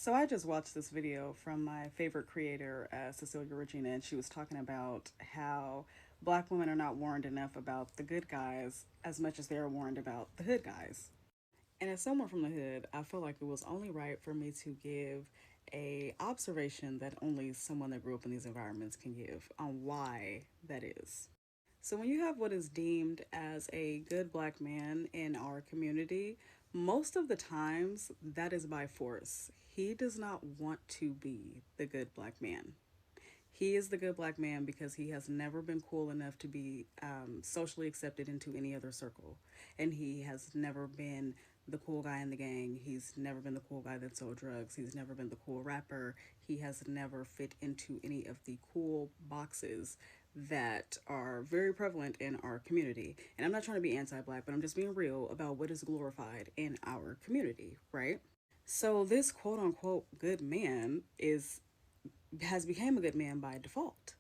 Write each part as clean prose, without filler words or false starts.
So I just watched this video from my favorite creator, Cecilia Regina, and she was talking about how black women are not warned enough about the good guys as much as they're warned about the hood guys. And as someone from the hood, I feel like it was only right for me to give a observation that only someone that grew up in these environments can give on why that is. So when you have what is deemed as a good black man in our community, most of the times that is by force. He does not want to be the good black man. He is the good black man because he has never been cool enough to be socially accepted into any other circle. And he has never been the cool guy in the gang. He's never been the cool guy that sold drugs. He's never been the cool rapper. He has never fit into any of the cool boxes that are very prevalent in our community. And I'm not trying to be anti black, but I'm just being real about what is glorified in our community, right? So this quote unquote good man is has become a good man by default.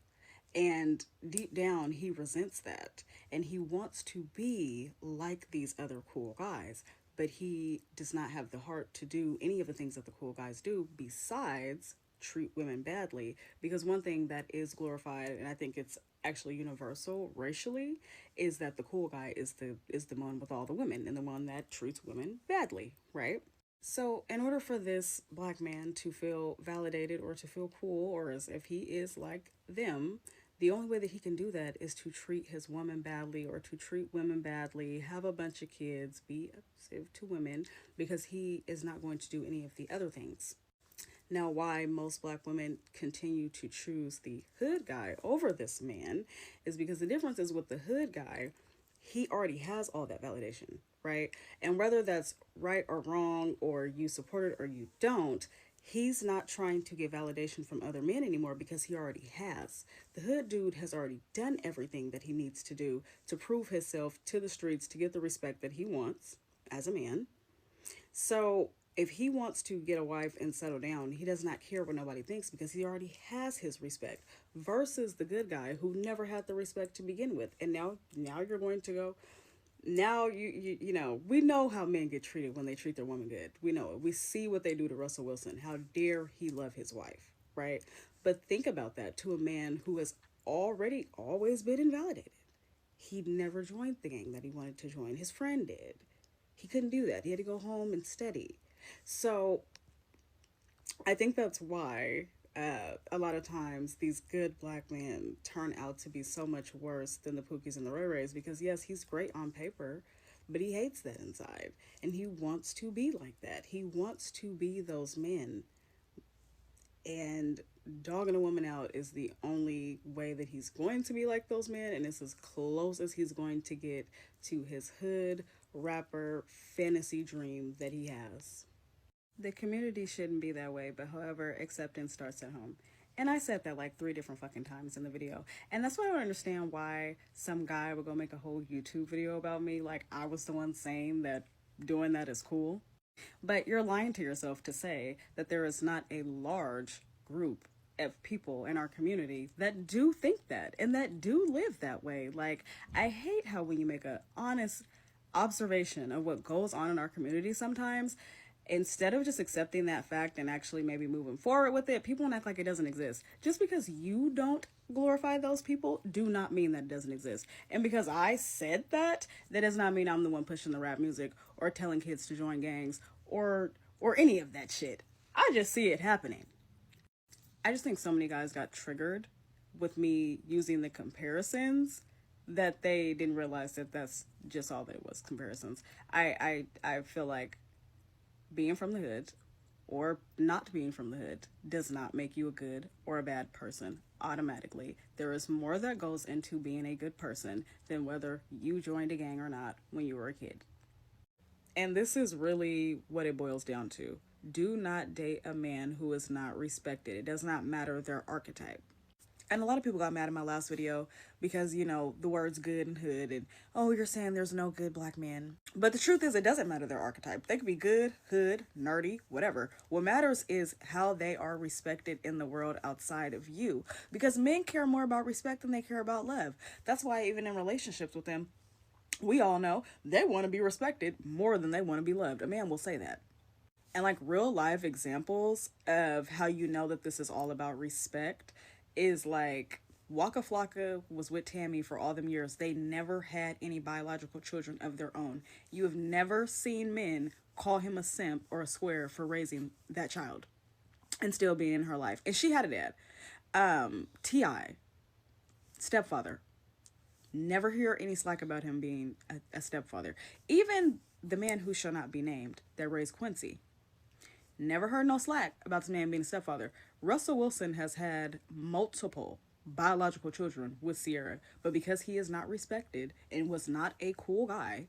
And deep down, he resents that. And he wants to be like these other cool guys. But he does not have the heart to do any of the things that the cool guys do besides treat women badly. Because one thing that is glorified, and I think it's actually universal racially, is that the cool guy is the one with all the women and the one that treats women badly, right? So, in order for this black man to feel validated or to feel cool or as if he is like them, the only way that he can do that is to treat his woman badly or to treat women badly, have a bunch of kids, be abusive to women, because he is not going to do any of the other things. Now, why most black women continue to choose the hood guy over this man is because the difference is with the hood guy, he already has all that validation, right? And whether that's right or wrong, or you support it or you don't, he's not trying to get validation from other men anymore because he already has. The hood dude has already done everything that he needs to do to prove himself to the streets to get the respect that he wants as a man. So if he wants to get a wife and settle down, he does not care what nobody thinks because he already has his respect. Versus the good guy who never had the respect to begin with, and now you're going to go. Now you know we know how men get treated when they treat their woman good. We know it. We see what they do to Russell Wilson. How dare he love his wife, right? But think about that to a man who has already always been invalidated. He never joined the gang that he wanted to join. His friend did. He couldn't do that. He had to go home and study. So I think that's why a lot of times these good black men turn out to be so much worse than the Pookies and the Ray Rays because, yes, he's great on paper, but he hates that inside. And he wants to be like that. He wants to be those men. And dogging a woman out is the only way that he's going to be like those men. And it's as close as he's going to get to his hood rapper fantasy dream that he has. The community shouldn't be that way, but however, acceptance starts at home. And I said that like 3 different fucking times in the video. And that's why I don't understand why some guy would go make a whole YouTube video about me like I was the one saying that doing that is cool. But you're lying to yourself to say that there is not a large group of people in our community that do think that and that do live that way. Like, I hate how when you make a honest observation of what goes on in our community sometimes, instead of just accepting that fact and actually maybe moving forward with it, people act like it doesn't exist. Just because you don't glorify those people do not mean that it doesn't exist. And because I said that, that does not mean I'm the one pushing the rap music or telling kids to join gangs or any of that shit. I just see it happening. I just think so many guys got triggered with me using the comparisons that they didn't realize that that's just all that it was, comparisons. I feel like being from the hood or not being from the hood does not make you a good or a bad person automatically. There is more that goes into being a good person than whether you joined a gang or not when you were a kid. And this is really what it boils down to. Do not date a man who is not respected. It does not matter their archetype. And a lot of people got mad at my last video because, you know, the words good and hood and, oh, you're saying there's no good black men. But the truth is it doesn't matter their archetype. They could be good, hood, nerdy, whatever. What matters is how they are respected in the world outside of you. Because men care more about respect than they care about love. That's why even in relationships with them, we all know they want to be respected more than they want to be loved. A man will say that. And like real life examples of how you know that this is all about respect is like Waka Flocka was with Tammy for all them years. They never had any biological children of their own. You have never seen men call him a simp or a square for raising that child and still being in her life. And she had a dad. T.I., stepfather. Never hear any slack about him being a stepfather. Even the man who shall not be named that raised Quincy. Never heard no slack about this man being a stepfather. Russell Wilson has had multiple biological children with Ciara, but because he is not respected and was not a cool guy,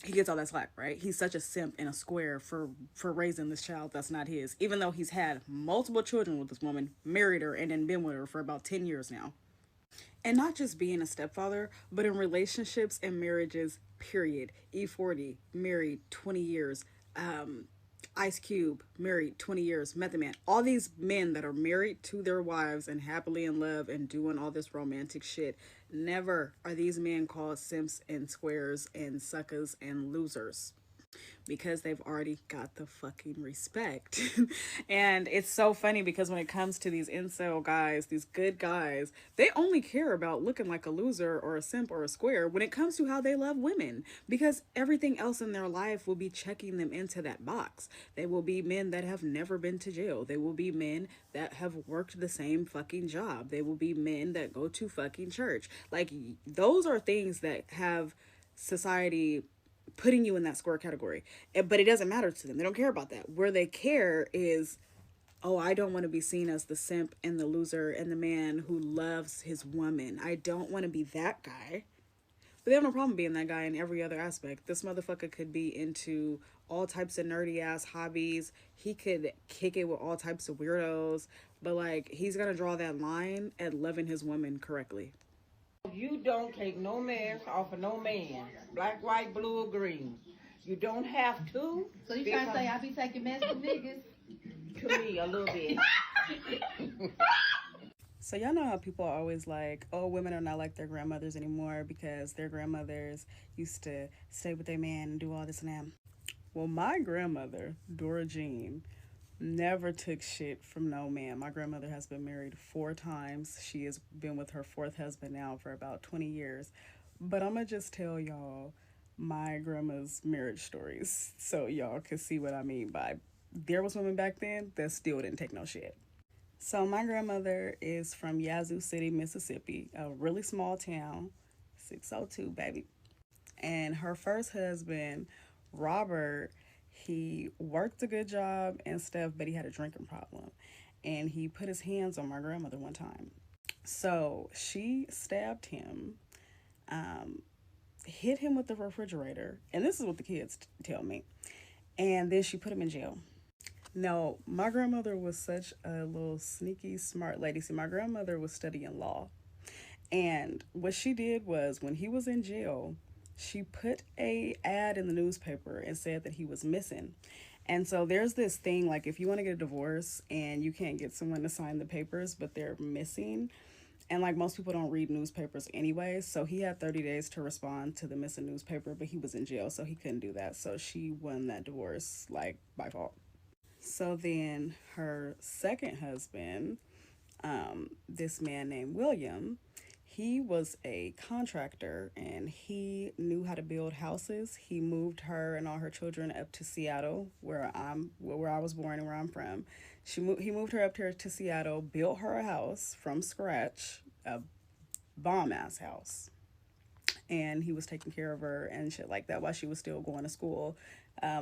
he gets all that slack, right? He's such a simp and a square for raising this child that's not his, even though he's had multiple children with this woman, married her, and then been with her for about 10 years now. And not just being a stepfather, but in relationships and marriages, period. E40, married 20 years. Ice Cube, married 20 years. Method Man. All these men that are married to their wives and happily in love and doing all this romantic shit. Never are these men called simps and squares and suckers and losers, because they've already got the fucking respect. And it's so funny because when it comes to these incel guys, these good guys, they only care about looking like a loser or a simp or a square when it comes to how they love women, because everything else in their life will be checking them into that box. They will be men that have never been to jail. They will be men that have worked the same fucking job. They will be men that go to fucking church. Like, those are things that have society putting you in that square category. But it doesn't matter to them. They don't care about that. Where they care is, oh, I don't want to be seen as the simp and the loser and the man who loves his woman. I don't want to be that guy. But they have no problem being that guy in every other aspect. This motherfucker could be into all types of nerdy ass hobbies. He could kick it with all types of weirdos. But like, he's gonna draw that line at loving his woman correctly. You don't take no mess off of no man, black, white, blue, or green. You don't have to. So you trying to say I be taking mess from niggas? To me, a little bit. So y'all know how people are always like, oh, women are not like their grandmothers anymore because their grandmothers used to stay with their man and do all this and that. Well, my grandmother, Dora Jean, never took shit from no man. My grandmother has been married 4 times. She has been with her 4th husband now for about 20 years. But I'm going to just tell y'all my grandma's marriage stories so y'all can see what I mean by there was women back then that still didn't take no shit. So my grandmother is from Yazoo City, Mississippi, a really small town, 602, baby. And her first husband, Robert, he worked a good job and stuff, but he had a drinking problem. And he put his hands on my grandmother one time. So she stabbed him, hit him with the refrigerator. And this is what the kids tell me. And then she put him in jail. No, my grandmother was such a little sneaky, smart lady. See, my grandmother was studying law. And what she did was when he was in jail, she put a ad in the newspaper and said that he was missing. And so there's this thing, like if you want to get a divorce and you can't get someone to sign the papers, but they're missing, and like most people don't read newspapers anyway, so he had 30 days to respond to the missing newspaper, but he was in jail, so he couldn't do that. So she won that divorce, like, by fault. So then her second husband, this man named William, he was a contractor and he knew how to build houses. He moved her and all her children up to Seattle, where I was born and where I'm from. He moved her up here to Seattle, built her a house from scratch, a bomb ass house. And he was taking care of her and shit like that while she was still going to school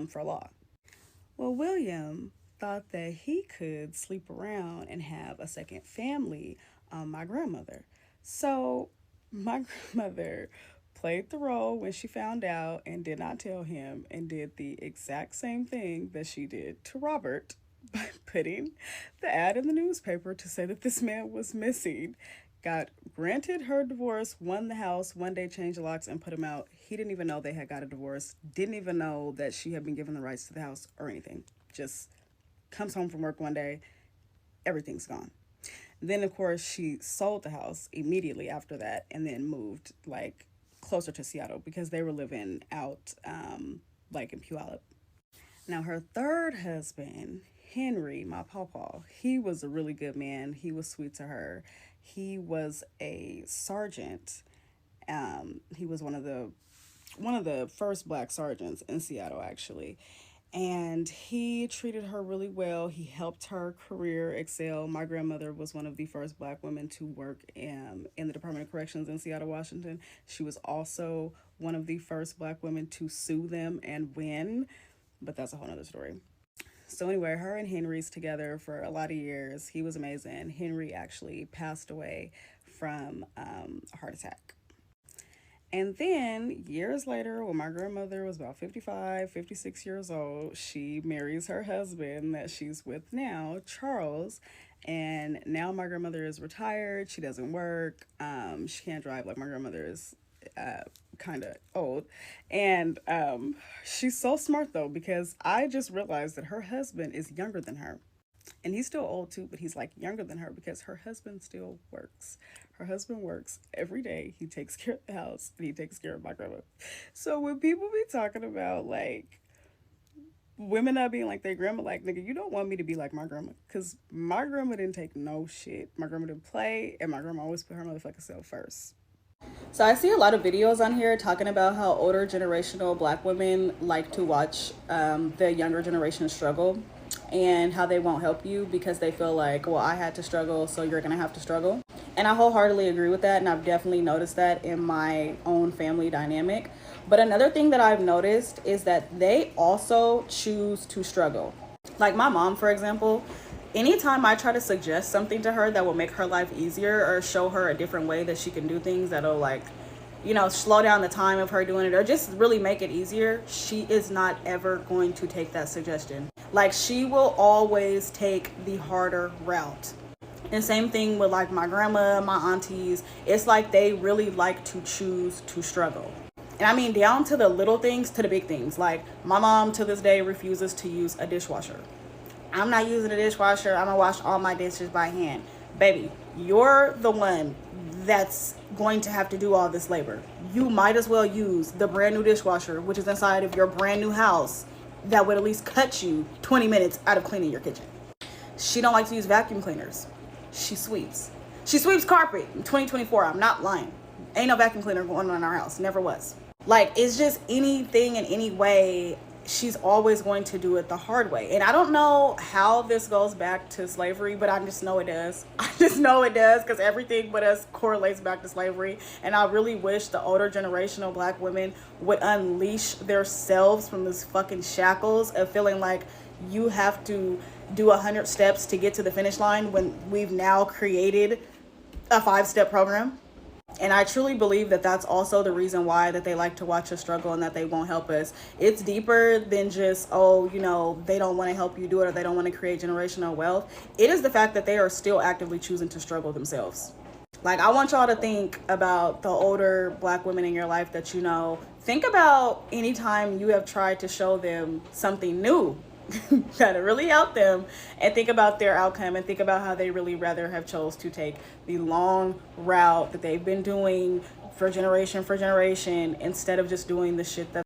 for law. Well, William thought that he could sleep around and have a second family on my grandmother. So my grandmother played the role when she found out and did not tell him, and did the exact same thing that she did to Robert by putting the ad in the newspaper to say that this man was missing. Got granted her divorce, won the house, one day changed the locks and put him out. He didn't even know they had got a divorce, didn't even know that she had been given the rights to the house or anything. Just comes home from work one day, everything's gone. Then, of course, she sold the house immediately after that and then moved, like, closer to Seattle because they were living out, like, in Puyallup Now, her third husband, Henry, my pawpaw, he was a really good man. He was sweet to her. He was a sergeant. He was one of the first black sergeants in Seattle, actually. And he treated her really well. He helped her career excel. My grandmother was one of the first black women to work in the Department of Corrections in Seattle, Washington. She was also one of the first black women to sue them and win, but that's a whole nother story. So anyway, her and Henry's together for a lot of years. He was amazing. Henry actually passed away from a heart attack. And then years later, when my grandmother was about 55, 56 years old, she marries her husband that she's with now, Charles. And now my grandmother is retired. She doesn't work. She can't drive. Like, my grandmother is kind of old. And she's so smart, though, because I just realized that her husband is younger than her. And he's still old too, but he's like younger than her because her husband still works. Her husband works every day. He takes care of the house and he takes care of my grandma. So when people be talking about like women not being like their grandma, like, nigga, you don't want me to be like my grandma, because my grandma didn't take no shit. My grandma didn't play, and my grandma always put her motherfucking self first. So I see a lot of videos on here talking about how older generational black women like to watch the younger generation struggle, and how they won't help you because they feel like, well, I had to struggle, so you're gonna have to struggle. And I wholeheartedly agree with that, and I've definitely noticed that in my own family dynamic. But another thing that I've noticed is that they also choose to struggle. Like my mom, for example, anytime I try to suggest something to her that will make her life easier or show her a different way that she can do things that'll, like, you know, slow down the time of her doing it or just really make it easier, she is not ever going to take that suggestion. Like, she will always take the harder route. And same thing with like my grandma, my aunties. It's like they really like to choose to struggle. And I mean, down to the little things to the big things. Like, my mom to this day refuses to use a dishwasher. I'm not using a dishwasher. I'm gonna wash all my dishes by hand. Baby, you're the one that's going to have to do all this labor. You might as well use the brand new dishwasher, which is inside of your brand new house, that would at least cut you 20 minutes out of cleaning your kitchen. She don't like to use vacuum cleaners. She sweeps. She sweeps carpet in 2024. I'm not lying. Ain't no vacuum cleaner going on in our house. Never was. Like, it's just anything in any way, she's always going to do it the hard way. And I don't know how this goes back to slavery, but I just know it does. I just know it does, because everything but us correlates back to slavery. And I really wish the older generational black women would unleash themselves from these fucking shackles of feeling like you have to do 100 steps to get to the finish line when we've now created a 5-step program. And I truly believe that that's also the reason why that they like to watch us struggle and that they won't help us. It's deeper than just, oh, you know, they don't want to help you do it or they don't want to create generational wealth. It is the fact that they are still actively choosing to struggle themselves. Like, I want y'all to think about the older black women in your life that you know. Think about any time you have tried to show them something new that really helped them, and think about their outcome and think about how they really rather have chose to take the long route that they've been doing for generation instead of just doing the shit that